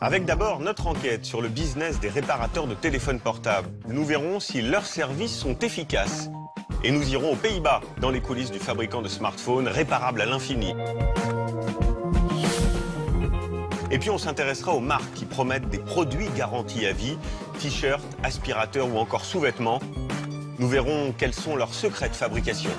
Avec d'abord notre enquête sur le business des réparateurs de téléphones portables. Nous verrons si leurs services sont efficaces. Et nous irons aux Pays-Bas, dans les coulisses du fabricant de smartphones réparables à l'infini. Et puis on s'intéressera aux marques qui promettent des produits garantis à vie, t-shirts, aspirateurs ou encore sous-vêtements. Nous verrons quels sont leurs secrets de fabrication.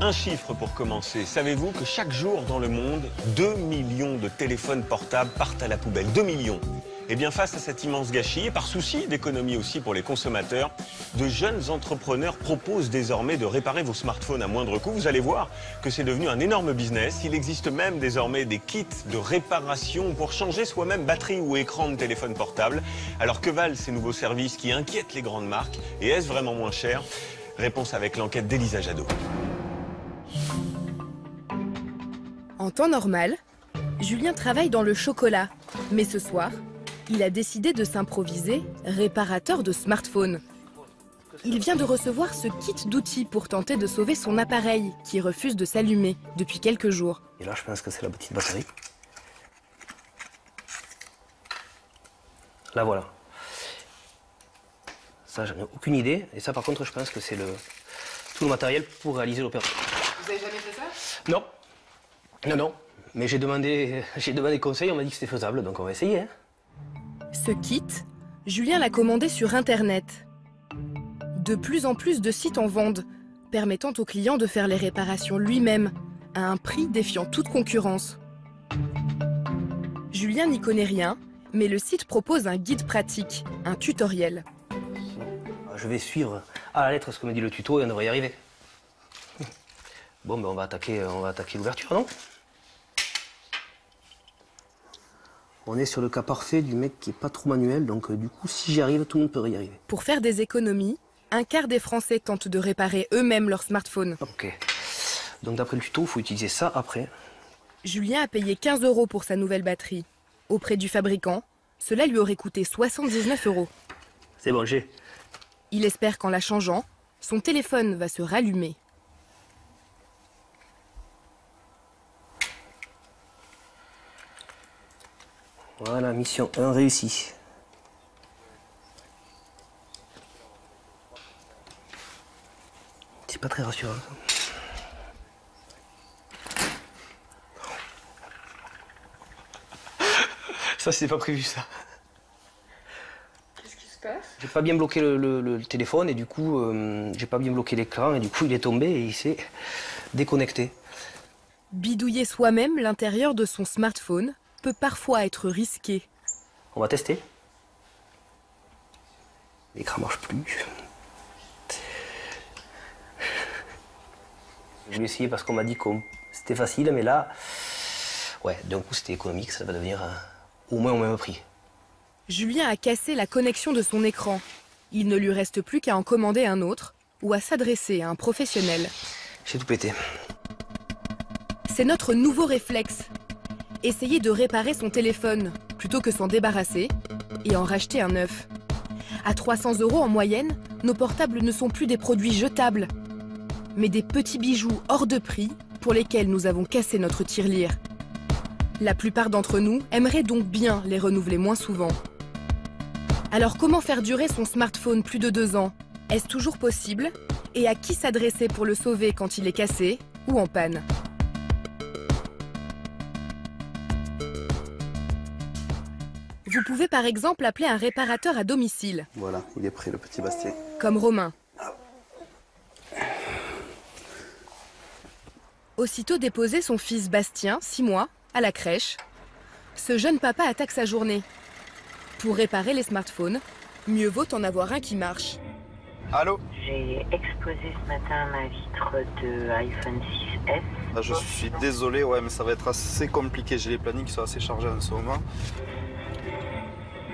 Un chiffre pour commencer. Savez-vous que chaque jour dans le monde, 2 millions de téléphones portables partent à la poubelle? 2 millions. Et bien face à cet immense gâchis, et par souci d'économie aussi pour les consommateurs, de jeunes entrepreneurs proposent désormais de réparer vos smartphones à moindre coût. Vous allez voir que c'est devenu un énorme business. Il existe même désormais des kits de réparation pour changer soi-même batterie ou écran de téléphone portable. Alors que valent ces nouveaux services qui inquiètent les grandes marques? Et est-ce vraiment moins cher? Réponse avec l'enquête d'Elisa Jadot. En temps normal, Julien travaille dans le chocolat. Mais ce soir, il a décidé de s'improviser réparateur de smartphone. Il vient de recevoir ce kit d'outils pour tenter de sauver son appareil qui refuse de s'allumer depuis quelques jours. Et là, je pense que c'est la petite batterie. Là, voilà. Ça, j'en ai aucune idée. Et ça, par contre, je pense que c'est tout le matériel pour réaliser l'opération. Vous avez jamais fait ça? Non. Non. Mais j'ai demandé conseil, on m'a dit que c'était faisable, donc on va essayer. Hein. Ce kit, Julien l'a commandé sur Internet. De plus en plus de sites en vendent, permettant au client de faire les réparations lui-même, à un prix défiant toute concurrence. Julien n'y connaît rien, mais le site propose un guide pratique, un tutoriel. Je vais suivre à la lettre ce que me dit le tuto et on devrait y arriver. Bon, ben on va attaquer l'ouverture, non? On est sur le cas parfait du mec qui est pas trop manuel, donc du coup, si j'y arrive, tout le monde peut y arriver. Pour faire des économies, un quart des Français tentent de réparer eux-mêmes leur smartphone. Ok. Donc d'après le tuto, il faut utiliser ça après. Julien a payé 15 € pour sa nouvelle batterie. Auprès du fabricant, cela lui aurait coûté 79 €. C'est bon, j'ai. Il espère qu'en la changeant, son téléphone va se rallumer. Voilà, mission 1 réussie. C'est pas très rassurant. Ça, c'était pas prévu, ça. Qu'est-ce qui se passe? J'ai pas bien bloqué le téléphone et du coup, j'ai pas bien bloqué l'écran et du coup, il est tombé et il s'est déconnecté. Bidouiller soi-même l'intérieur de son smartphone peut parfois être risqué. On va tester. L'écran marche plus. Je vais essayer parce qu'on m'a dit que c'était facile, mais là, ouais, d'un coup c'était économique, ça va devenir au moins au même prix. Julien a cassé la connexion de son écran. Il ne lui reste plus qu'à en commander un autre ou à s'adresser à un professionnel. J'ai tout pété. C'est notre nouveau réflexe. Essayer de réparer son téléphone plutôt que s'en débarrasser et en racheter un neuf. À 300 € en moyenne, nos portables ne sont plus des produits jetables, mais des petits bijoux hors de prix pour lesquels nous avons cassé notre tirelire. La plupart d'entre nous aimeraient donc bien les renouveler moins souvent. Alors comment faire durer son smartphone plus de 2 ans? Est-ce toujours possible? Et à qui s'adresser pour le sauver quand il est cassé ou en panne? Vous pouvez par exemple appeler un réparateur à domicile. Voilà, il est prêt le petit Bastien. Comme Romain. Aussitôt déposé son fils Bastien, 6 mois, à la crèche, ce jeune papa attaque sa journée. Pour réparer les smartphones, mieux vaut en avoir un qui marche. Allô? J'ai explosé ce matin ma vitre de iPhone 6S. Ah, je suis désolé, ouais, mais ça va être assez compliqué. J'ai les plannings qui sont assez chargés en ce moment.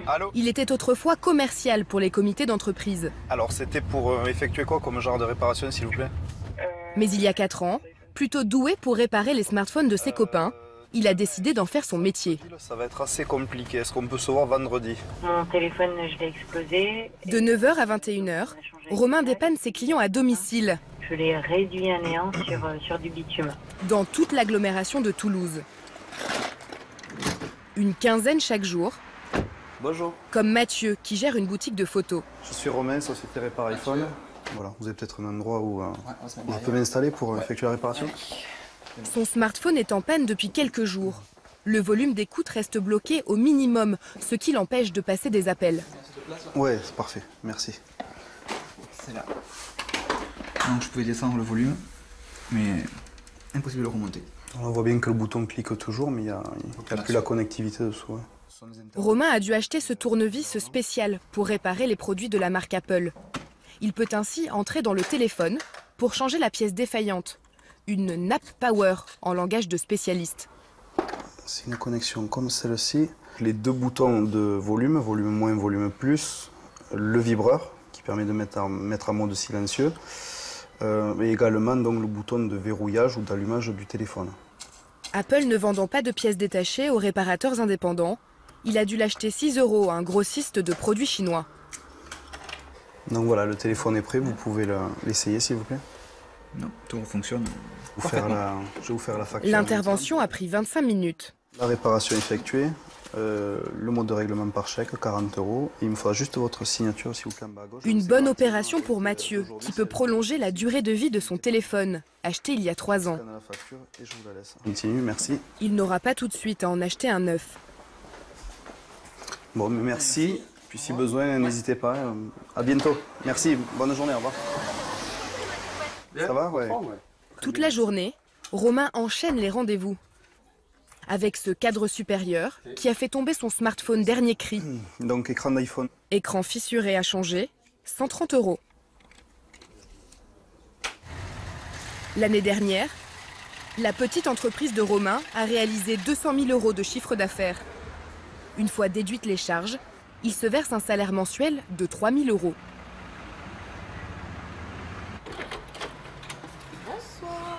Allô? Il était autrefois commercial pour les comités d'entreprise. Alors, c'était pour effectuer quoi comme genre de réparation, s'il vous plaît? Mais il y a 4 ans, plutôt doué pour réparer les smartphones de ses copains, il a décidé d'en faire son métier. Ça va être assez compliqué. Est-ce qu'on peut se voir vendredi? Mon téléphone, je l'ai explosé. De 9 h à 21 h, Romain dépanne ses clients à domicile. gelé réduit à néant sur du bitume. Dans toute l'agglomération de Toulouse. Une quinzaine chaque jour, Bonjour, comme Mathieu qui gère une boutique de photos. je suis Romain, société Répar iPhone. Voilà, vous avez peut-être un endroit où je peux m'installer pour effectuer la réparation. Son smartphone est en panne depuis quelques jours. Le volume d'écoute reste bloqué au minimum, ce qui l'empêche de passer des appels. Ouais, c'est parfait, merci. C'est là. Donc je pouvais descendre le volume, mais impossible de le remonter. On voit bien que le bouton clique toujours, mais il n'y a plus la connectivité dessous. Ouais. Romain a dû acheter ce tournevis spécial pour réparer les produits de la marque Apple. Il peut ainsi entrer dans le téléphone pour changer la pièce défaillante. Une Nap Power en langage de spécialiste. C'est une connexion comme celle-ci. Les deux boutons de volume, volume moins, volume plus, le vibreur qui permet de mettre en mode silencieux, et également donc, le bouton de verrouillage ou d'allumage du téléphone. Apple ne vendant pas de pièces détachées aux réparateurs indépendants, il a dû l'acheter 6 € à un grossiste de produits chinois. Donc voilà, le téléphone est prêt, vous pouvez l'essayer s'il vous plaît. Non, tout fonctionne. Je vais vous faire la facture. L'intervention a pris 25 minutes. La réparation effectuée, le mode de règlement par chèque, 40 €. Et il me faudra juste votre signature s'il vous plaît en bas à gauche. Une bonne opération pour Mathieu, qui peut prolonger la durée de vie de son téléphone, acheté il y a 3 ans. Je scanne la facture et je vous la laisse. Continue, merci. Il n'aura pas tout de suite à en acheter un neuf. Bon, mais merci. Puis si besoin, n'hésitez pas. À bientôt. Merci, bonne journée, au revoir. Ça va? Ouais. Toute la journée, Romain enchaîne les rendez-vous. Avec ce cadre supérieur qui a fait tomber son smartphone dernier cri. Donc écran d'iPhone. Écran fissuré à changer, 130 €. L'année dernière, la petite entreprise de Romain a réalisé 200 000 € de chiffre d'affaires. Une fois déduites les charges, il se verse un salaire mensuel de 3 000 €.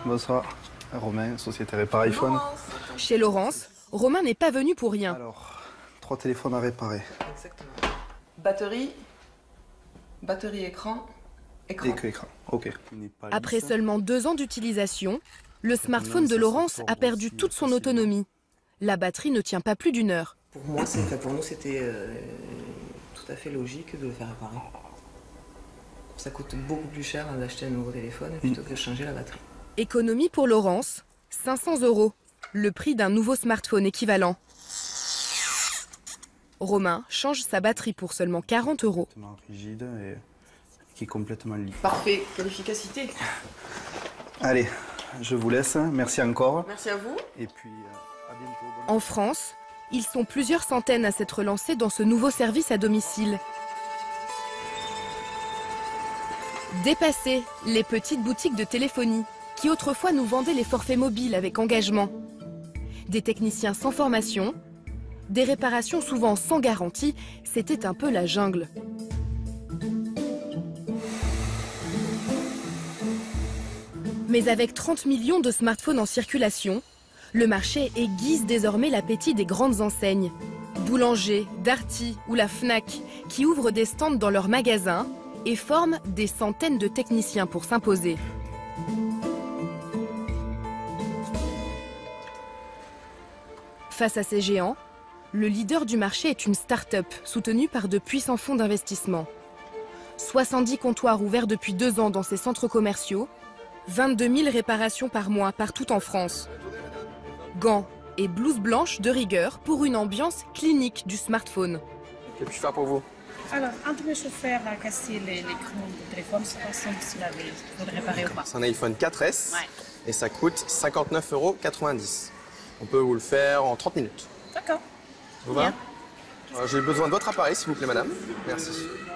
Bonsoir. Romain, société Répar iPhone. Chez Laurence, Romain n'est pas venu pour rien. Alors, 3 téléphones à réparer. Exactement. Batterie écran, écran. Et que écran. Ok. Après seulement 2 ans d'utilisation, le smartphone de Laurence a perdu toute son autonomie. La batterie ne tient pas plus d'1 heure. Pour moi, pour nous, c'était tout à fait logique de le faire réparer. Ça coûte beaucoup plus cher d'acheter un nouveau téléphone plutôt que de changer la batterie. Économie pour Laurence, 500 €, le prix d'un nouveau smartphone équivalent. Romain change sa batterie pour seulement 40 €. Rigide et qui est complètement libre. Parfait, quelle efficacité. Allez, je vous laisse. Merci encore. Merci à vous. Et puis, à bientôt. En France, ils sont plusieurs centaines à s'être lancés dans ce nouveau service à domicile. Dépasser les petites boutiques de téléphonie qui autrefois nous vendaient les forfaits mobiles avec engagement. Des techniciens sans formation, des réparations souvent sans garantie, c'était un peu la jungle. Mais avec 30 millions de smartphones en circulation, le marché aiguise désormais l'appétit des grandes enseignes. Boulanger, Darty ou la Fnac, qui ouvrent des stands dans leurs magasins et forment des centaines de techniciens pour s'imposer. Face à ces géants, le leader du marché est une start-up soutenue par de puissants fonds d'investissement. 70 comptoirs ouverts depuis 2 ans dans ses centres commerciaux, 22 000 réparations par mois partout en France. Gants et blouses blanches de rigueur pour une ambiance clinique du smartphone. Que puis-je faire pour vous? Alors, un de mes chauffeurs a cassé l'écran du téléphone, c'est pas si il faudrait réparer ou pas. C'est un iPhone 4S Ouais. et ça coûte 59,90 €. On peut vous le faire en 30 minutes. D'accord. Ça vous va? J'ai besoin de votre appareil, s'il vous plaît, madame. Merci.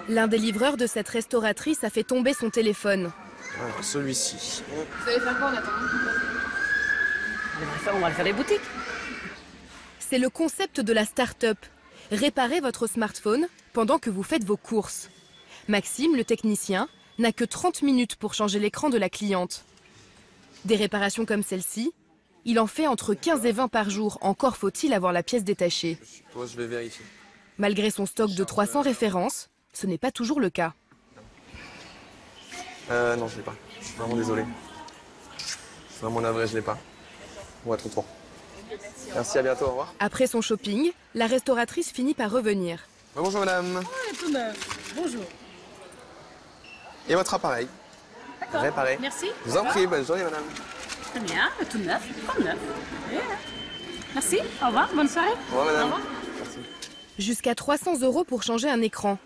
L'un des livreurs de cette restauratrice a fait tomber son téléphone. Alors, celui-ci. Vous allez faire quoi en attendant? On va le faire les boutiques. C'est le concept de la start-up. Réparez votre smartphone pendant que vous faites vos courses. Maxime, le technicien, n'a que 30 minutes pour changer l'écran de la cliente. Des réparations comme celle-ci, il en fait entre 15 et 20 par jour. Encore faut-il avoir la pièce détachée. Je vais vérifier. Malgré son stock de 300 références, ce n'est pas toujours le cas. Non, je l'ai pas. Je suis vraiment désolé. Je suis vraiment navré, je l'ai pas. On va être retour. Merci, à bientôt, au revoir. Après son shopping, la restauratrice finit par revenir. Bonjour madame. Oh, tout neuf. Bonjour. Et votre appareil? D'accord. Réparé. Merci. Je vous en prie, bonne journée madame. Très bien, tout neuf, comme neuf. Yeah. Merci, au revoir, bonne soirée. Au revoir madame. Au revoir. Merci. Jusqu'à 300 € pour changer un écran.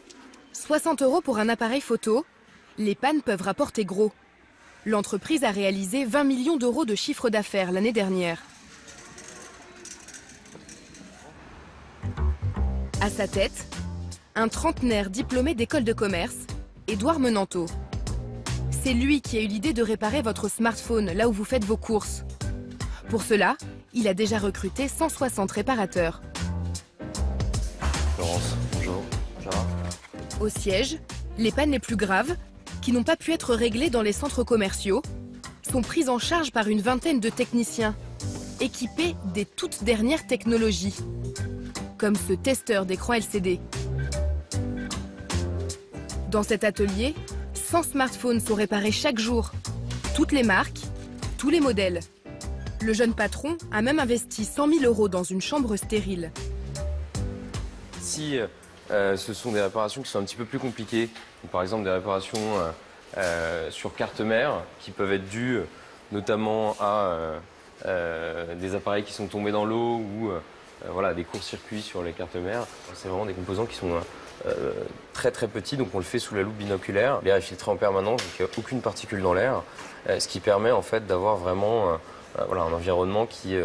60 € pour un appareil photo. Les pannes peuvent rapporter gros. L'entreprise a réalisé 20 millions d'euros de chiffre d'affaires l'année dernière. À sa tête, un trentenaire diplômé d'école de commerce, Édouard Menanteau. C'est lui qui a eu l'idée de réparer votre smartphone là où vous faites vos courses. Pour cela, il a déjà recruté 160 réparateurs. Laurence, bonjour, ça va? Au siège, les pannes les plus graves, qui n'ont pas pu être réglées dans les centres commerciaux, sont prises en charge par une vingtaine de techniciens, équipés des toutes dernières technologies, comme ce testeur d'écran LCD. Dans cet atelier, 100 smartphones sont réparés chaque jour. Toutes les marques, tous les modèles. Le jeune patron a même investi 100 000 € dans une chambre stérile. Si ce sont des réparations qui sont un petit peu plus compliquées, par exemple des réparations sur carte mère, qui peuvent être dues notamment à des appareils qui sont tombés dans l'eau ou voilà, des courts-circuits sur les cartes mères. C'est vraiment des composants qui sont très très petits, donc on le fait sous la loupe binoculaire. L'air est filtré en permanence, donc il n'y a aucune particule dans l'air, ce qui permet en fait d'avoir vraiment voilà, un environnement qui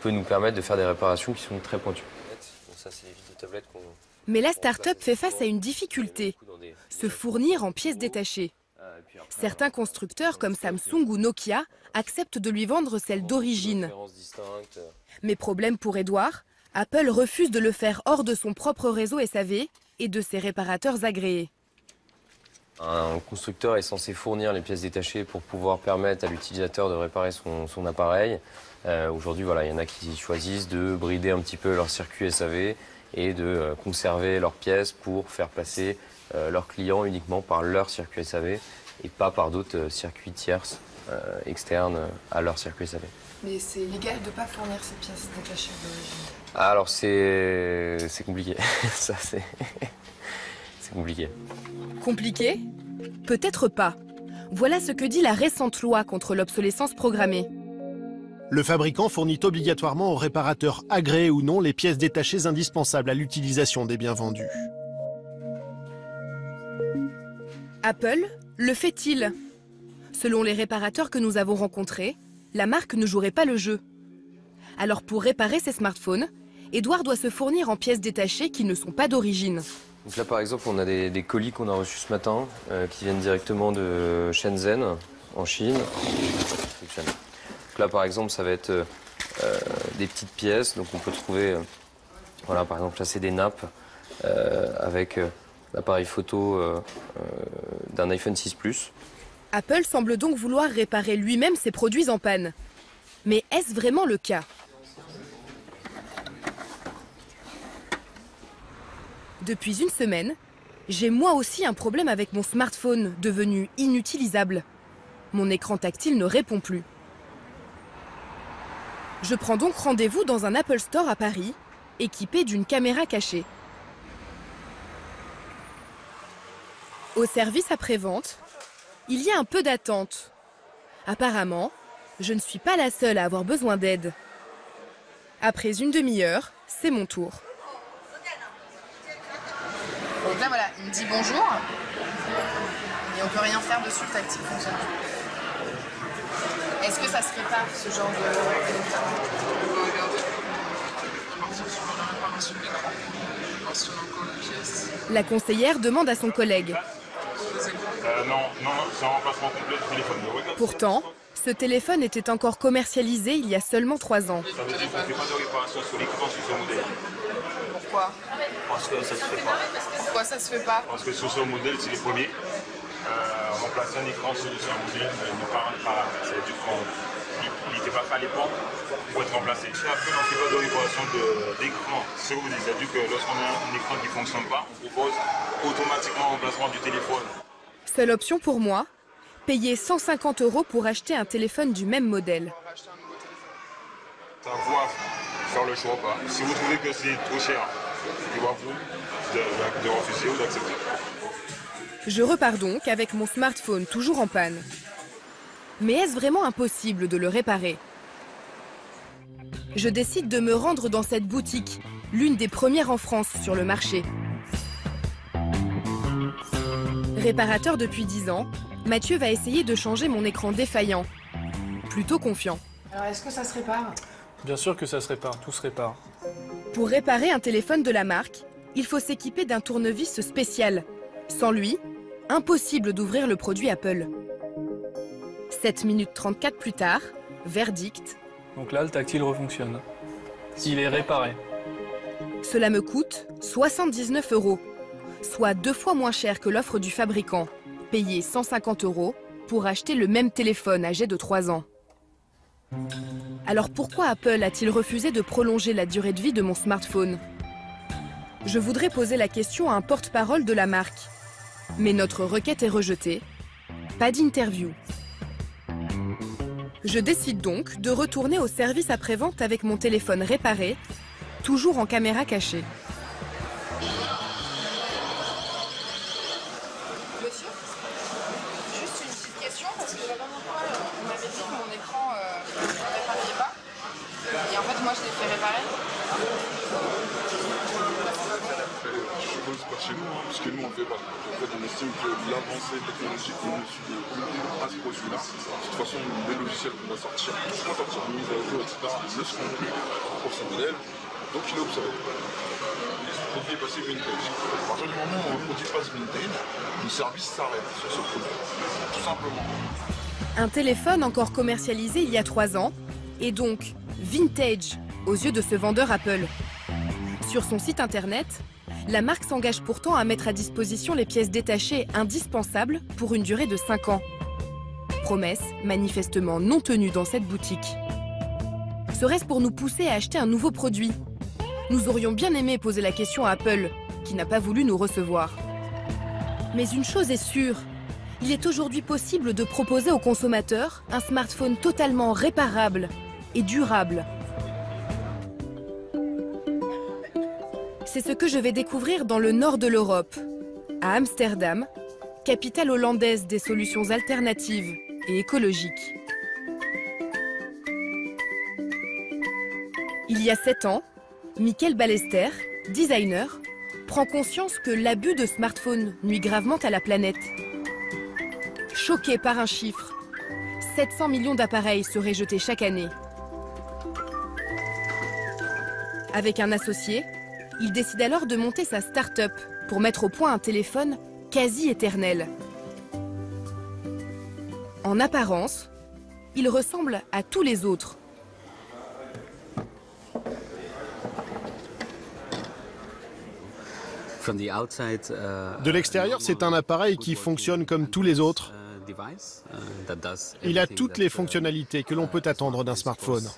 peut nous permettre de faire des réparations qui sont très pointues. Bon, ça, c'est les vides de tablettes qu'on... Mais la start-up fait face à une difficulté, se fournir en pièces détachées. Certains constructeurs comme Samsung ou Nokia acceptent de lui vendre celles d'origine. Mais problème pour Édouard, Apple refuse de le faire hors de son propre réseau SAV et de ses réparateurs agréés. Un constructeur est censé fournir les pièces détachées pour pouvoir permettre à l'utilisateur de réparer son appareil. Aujourd'hui, voilà, il y en a qui choisissent de brider un petit peu leur circuit SAV et de conserver leurs pièces pour faire passer leurs clients uniquement par leur circuit SAV et pas par d'autres circuits tierces externes à leur circuit SAV. Mais c'est légal de ne pas fournir ces pièces détachées d'origine? Alors c'est compliqué, ça c'est compliqué. Compliqué? Peut-être pas. Voilà ce que dit la récente loi contre l'obsolescence programmée. Le fabricant fournit obligatoirement aux réparateurs agréés ou non les pièces détachées indispensables à l'utilisation des biens vendus. Apple le fait-il? Selon les réparateurs que nous avons rencontrés, la marque ne jouerait pas le jeu. Alors pour réparer ses smartphones, Édouard doit se fournir en pièces détachées qui ne sont pas d'origine. Donc là par exemple on a des colis qu'on a reçus ce matin qui viennent directement de Shenzhen en Chine. Donc là par exemple ça va être des petites pièces, donc on peut trouver, voilà par exemple là c'est des nappes avec l'appareil photo d'un iPhone 6 Plus. Apple semble donc vouloir réparer lui-même ses produits en panne. Mais est-ce vraiment le cas? Depuis une semaine, j'ai moi aussi un problème avec mon smartphone devenu inutilisable. Mon écran tactile ne répond plus. Je prends donc rendez-vous dans un Apple Store à Paris, équipé d'une caméra cachée. Au service après-vente, il y a un peu d'attente. Apparemment, je ne suis pas la seule à avoir besoin d'aide. Après une demi-heure, c'est mon tour. Donc là voilà, il me dit bonjour, et on peut rien faire dessus, le tactile fonctionne. Est-ce que ça se répare ce genre de... La conseillère demande à son collègue. Non, c'est un remplacement complet du téléphone. Pourtant, ce téléphone était encore commercialisé il y a seulement 3 ans. Ça veut dire qu'on ne fait pas de réparation sur l'écran sur ce modèle. Pourquoi? Parce que ça se fait pas. Pourquoi ça se fait pas? Parce que sur ce modèle, c'est les premiers. Remplacer un écran sur un modèle ne part pas. C'est-à-dire qu'il n'était pas fait à l'époque pour être remplacé. Chez Apple, on ne fait pas de réparation d'écran. C'est-à-dire que lorsqu'on a un écran qui ne fonctionne pas, on propose automatiquement un remplacement du téléphone. Seule option pour moi, payer 150 € pour acheter un téléphone du même modèle. C'est à vous à faire le choix ou pas. Si vous trouvez que c'est trop cher, c'est à vous de refuser ou d'accepter. Je repars donc avec mon smartphone toujours en panne. Mais est-ce vraiment impossible de le réparer? Je décide de me rendre dans cette boutique, l'une des premières en France sur le marché. Réparateur depuis 10 ans, Mathieu va essayer de changer mon écran défaillant. Plutôt confiant. Alors est-ce que ça se répare? Bien sûr que ça se répare, tout se répare. Pour réparer un téléphone de la marque, il faut s'équiper d'un tournevis spécial. Sans lui, impossible d'ouvrir le produit Apple. 7 minutes 34 plus tard, verdict. Donc là, le tactile refonctionne. Il est réparé. Cela me coûte 79 €, soit 2 fois moins cher que l'offre du fabricant, payé 150 € pour acheter le même téléphone âgé de 3 ans. Alors pourquoi Apple a-t-il refusé de prolonger la durée de vie de mon smartphone? Je voudrais poser la question à un porte-parole de la marque. Mais notre requête est rejetée. Pas d'interview. Je décide donc de retourner au service après-vente avec mon téléphone réparé, toujours en caméra cachée. Monsieur, juste une petite question, parce que la dernière fois, on m'avait dit que mon écran ne répariait pas. Et en fait, moi, je l'ai fait réparer. Je suppose pas chez nous, parce que nous on le fait pas. En fait, on estime que l'avancée technologique ne suit pas ce produit-là. De toute façon, les logiciels qu'on va sortir, tout va sortir de mise à jour, etc., ne seront plus pour ce modèle. Donc il est obsolète. Le produit est passé vintage. À partir du moment où un produit passe vintage, le service s'arrête sur ce produit. Tout simplement. Un téléphone encore commercialisé il y a 3 ans, et donc vintage aux yeux de ce vendeur Apple. Sur son site internet, la marque s'engage pourtant à mettre à disposition les pièces détachées indispensables pour une durée de 5 ans. Promesse manifestement non tenue dans cette boutique. Serait-ce pour nous pousser à acheter un nouveau produit? Nous aurions bien aimé poser la question à Apple, qui n'a pas voulu nous recevoir. Mais une chose est sûre, il est aujourd'hui possible de proposer aux consommateurs un smartphone totalement réparable et durable. C'est ce que je vais découvrir dans le nord de l'Europe, à Amsterdam, capitale hollandaise des solutions alternatives et écologiques. Il y a 7 ans, Michael Ballester, designer, prend conscience que l'abus de smartphones nuit gravement à la planète. Choqué par un chiffre, 700 millions d'appareils seraient jetés chaque année. Avec un associé, il décide alors de monter sa start-up pour mettre au point un téléphone quasi éternel. En apparence, il ressemble à tous les autres. De l'extérieur, c'est un appareil qui fonctionne comme tous les autres. Il a toutes les fonctionnalités que l'on peut attendre d'un smartphone.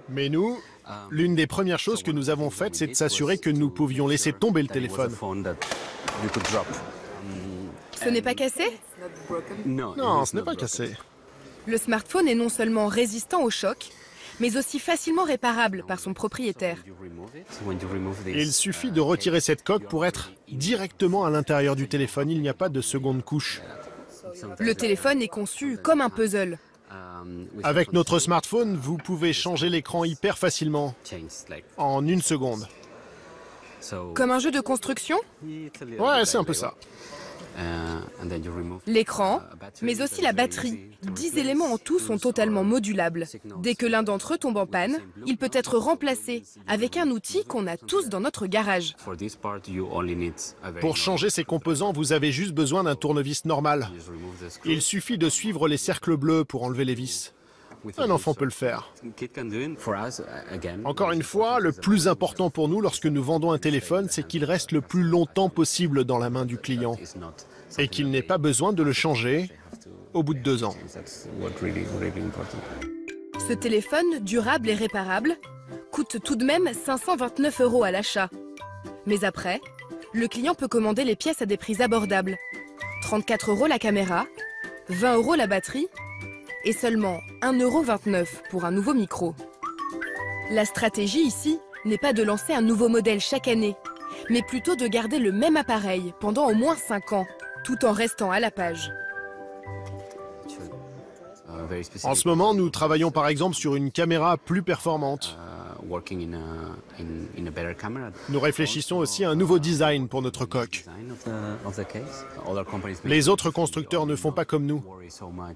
Mais nous, l'une des premières choses que nous avons faites, c'est de s'assurer que nous pouvions laisser tomber le téléphone. Ce n'est pas cassé? Non, ce n'est pas cassé. Le smartphone est non seulement résistant au choc, mais aussi facilement réparable par son propriétaire. Il suffit de retirer cette coque pour être directement à l'intérieur du téléphone. Il n'y a pas de seconde couche. Le téléphone est conçu comme un puzzle. Avec notre smartphone, vous pouvez changer l'écran hyper facilement, en 1 seconde. Comme un jeu de construction? Ouais, c'est un peu ça. L'écran, mais aussi la batterie. 10 éléments en tout sont totalement modulables. Dès que l'un d'entre eux tombe en panne, il peut être remplacé avec un outil qu'on a tous dans notre garage. Pour changer ces composants, vous avez juste besoin d'un tournevis normal. Il suffit de suivre les cercles bleus pour enlever les vis. Un enfant peut le faire. Encore une fois, le plus important pour nous lorsque nous vendons un téléphone, c'est qu'il reste le plus longtemps possible dans la main du client et qu'il n'ait pas besoin de le changer au bout de 2 ans. Ce téléphone, durable et réparable, coûte tout de même 529 € à l'achat. Mais après, le client peut commander les pièces à des prix abordables. 34 € la caméra, 20 € la batterie et seulement 1,29 € pour un nouveau micro. La stratégie ici n'est pas de lancer un nouveau modèle chaque année, mais plutôt de garder le même appareil pendant au moins 5 ans, tout en restant à la page. En ce moment, nous travaillons par exemple sur une caméra plus performante. Nous réfléchissons aussi à un nouveau design pour notre coque. Les autres constructeurs ne font pas comme nous.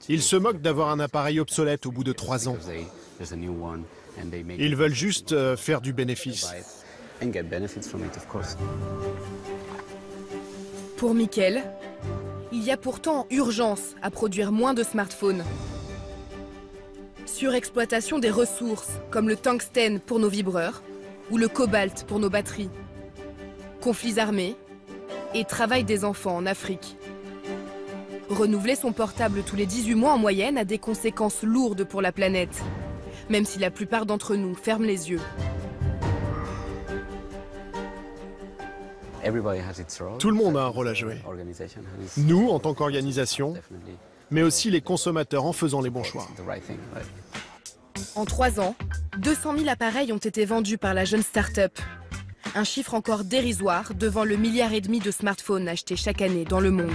Ils se moquent d'avoir un appareil obsolète au bout de 3 ans. Ils veulent juste faire du bénéfice. Pour Mickaël, il y a pourtant urgence à produire moins de smartphones. Surexploitation des ressources, comme le tungstène pour nos vibreurs ou le cobalt pour nos batteries. Conflits armés et travail des enfants en Afrique. Renouveler son portable tous les 18 mois en moyenne a des conséquences lourdes pour la planète, même si la plupart d'entre nous ferment les yeux. Tout le monde a un rôle à jouer. Nous, en tant qu'organisation, mais aussi les consommateurs en faisant les bons choix. En 3 ans, 200 000 appareils ont été vendus par la jeune start-up. Un chiffre encore dérisoire devant le 1,5 milliard de smartphones achetés chaque année dans le monde.